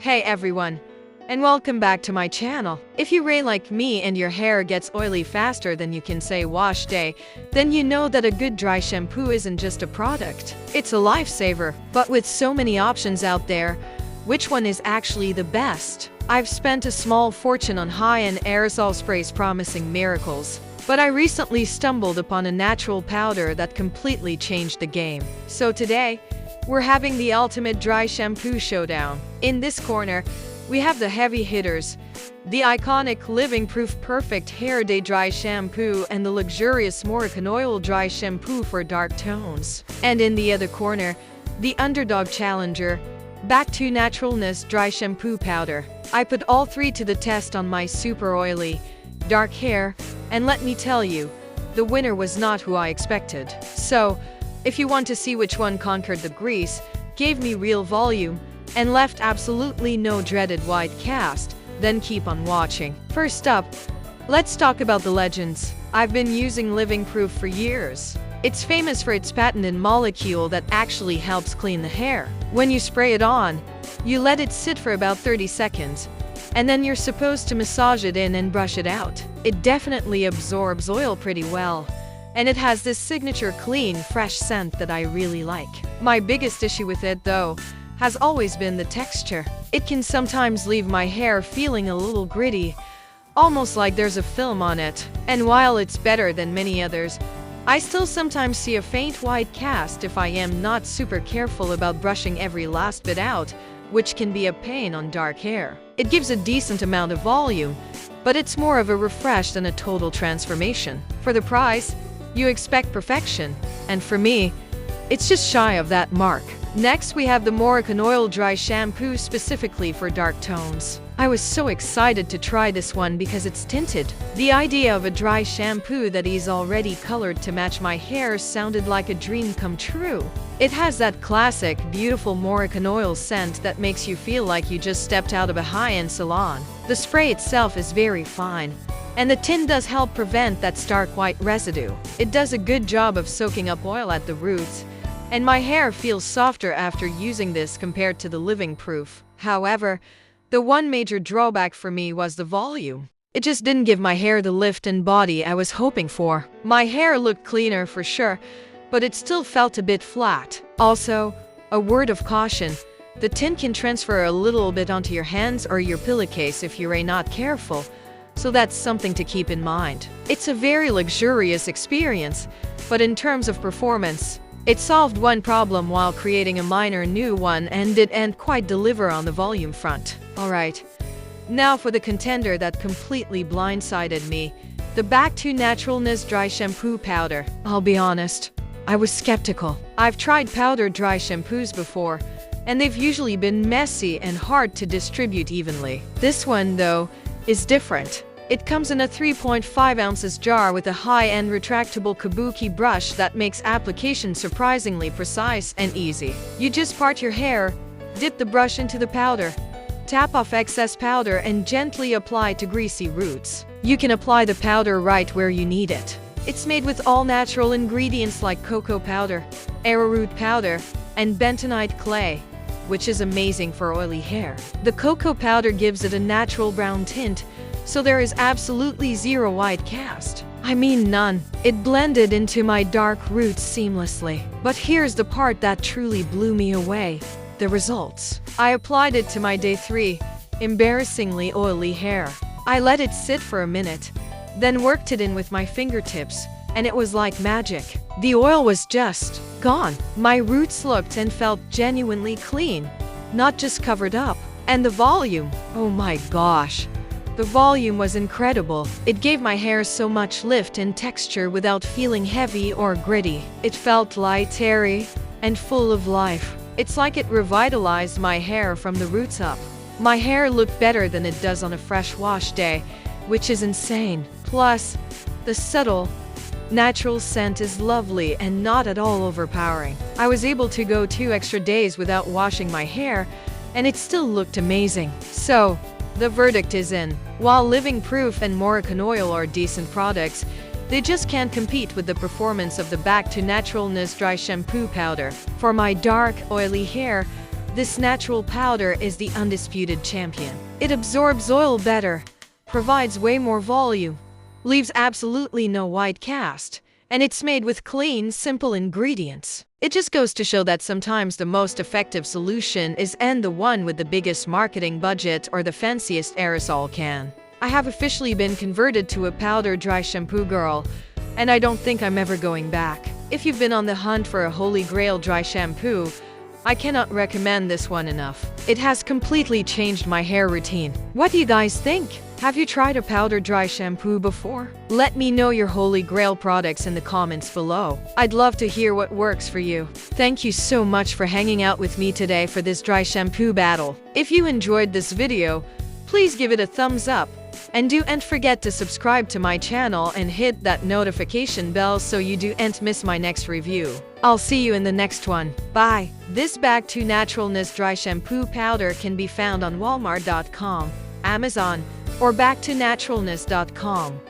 Hey everyone, and welcome back to my channel. If you rain like me and your hair gets oily faster than you can say wash day, then you know that a good dry shampoo isn't just a product. It's a lifesaver. But with so many options out there, which one is actually the best? I've spent a small fortune on high-end aerosol sprays promising miracles. But I recently stumbled upon a natural powder that completely changed the game. So today, we're having the ultimate dry shampoo showdown. In this corner, we have the heavy hitters, the iconic Living Proof Perfect Hair Day Dry Shampoo and the luxurious Moroccan Oil Dry Shampoo for dark tones. And in the other corner, the underdog challenger, Back2naturalness Dry Shampoo Powder. I put all three to the test on my super oily, dark hair, and let me tell you, the winner was not who I expected. So, if you want to see which one conquered the grease, gave me real volume, and left absolutely no dreaded white cast, then keep on watching. First up, let's talk about the legends. I've been using Living Proof for years. It's famous for its patented molecule that actually helps clean the hair. When you spray it on, you let it sit for about 30 seconds, and then you're supposed to massage it in and brush it out. It definitely absorbs oil pretty well, and it has this signature clean, fresh scent that I really like. My biggest issue with it, though, has always been the texture. It can sometimes leave my hair feeling a little gritty, almost like there's a film on it. And while it's better than many others, I still sometimes see a faint white cast if I am not super careful about brushing every last bit out, which can be a pain on dark hair. It gives a decent amount of volume, but it's more of a refresh than a total transformation. For the price, you expect perfection, and for me, it's just shy of that mark. Next, we have the Moroccan Oil Dry Shampoo specifically for dark tones. I was so excited to try this one because it's tinted. The idea of a dry shampoo that is already colored to match my hair sounded like a dream come true. It has that classic, beautiful Moroccan oil scent that makes you feel like you just stepped out of a high-end salon. The spray itself is very fine, and the tint does help prevent that stark white residue. It does a good job of soaking up oil at the roots, and my hair feels softer after using this compared to the Living Proof. However, the one major drawback for me was the volume. It just didn't give my hair the lift and body I was hoping for. My hair looked cleaner for sure, but it still felt a bit flat. Also, a word of caution, the tint can transfer a little bit onto your hands or your pillowcase if you're not careful, so that's something to keep in mind. It's a very luxurious experience, but in terms of performance, it solved one problem while creating a minor new one and didn't quite deliver on the volume front. Alright, now for the contender that completely blindsided me, the Back2naturalness Dry Shampoo Powder. I'll be honest, I was skeptical. I've tried powdered dry shampoos before, and they've usually been messy and hard to distribute evenly. This one, though, is different. It comes in a 3.5 ounces jar with a high-end retractable kabuki brush that makes application surprisingly precise and easy. You just part your hair, dip the brush into the powder, tap off excess powder and gently apply to greasy roots. You can apply the powder right where you need it. It's made with all natural ingredients like cocoa powder, arrowroot powder, and bentonite clay, which is amazing for oily hair. The cocoa powder gives it a natural brown tint, so there is absolutely zero white cast. I mean none. It blended into my dark roots seamlessly. But here's the part that truly blew me away: the results. I applied it to my day 3, embarrassingly oily hair. I let it sit for a minute, then worked it in with my fingertips, and it was like magic. The oil was just gone. My roots looked and felt genuinely clean, not just covered up. And the volume, oh my gosh. The volume was incredible. It gave my hair so much lift and texture without feeling heavy or gritty. It felt light, airy, and full of life. It's like it revitalized my hair from the roots up. My hair looked better than it does on a fresh wash day, which is insane. Plus, the subtle, natural scent is lovely and not at all overpowering. I was able to go 2 extra days without washing my hair, and it still looked amazing. So, the verdict is in. While Living Proof and Moroccan Oil are decent products, they just can't compete with the performance of the Back2naturalness Dry Shampoo Powder. For my dark, oily hair, This natural powder is the undisputed champion. It absorbs oil better, provides way more volume, leaves absolutely no white cast, and it's made with clean, simple ingredients. It just goes to show that sometimes the most effective solution isn't the one with the biggest marketing budget or the fanciest aerosol can. I have officially been converted to a powder dry shampoo girl, and I don't think I'm ever going back. If you've been on the hunt for a holy grail dry shampoo, I cannot recommend this one enough. It has completely changed my hair routine. What do you guys think? Have you tried a powder dry shampoo before? Let me know your holy grail products in the comments below. I'd love to hear what works for you. Thank you so much for hanging out with me today for this dry shampoo battle. If you enjoyed this video, please give it a thumbs up. And don't forget to subscribe to my channel and hit that notification bell so you don't miss my next review. I'll see you in the next one. Bye. This Back2naturalness Dry Shampoo Powder can be found on Walmart.com, Amazon, or Back2naturalness.com.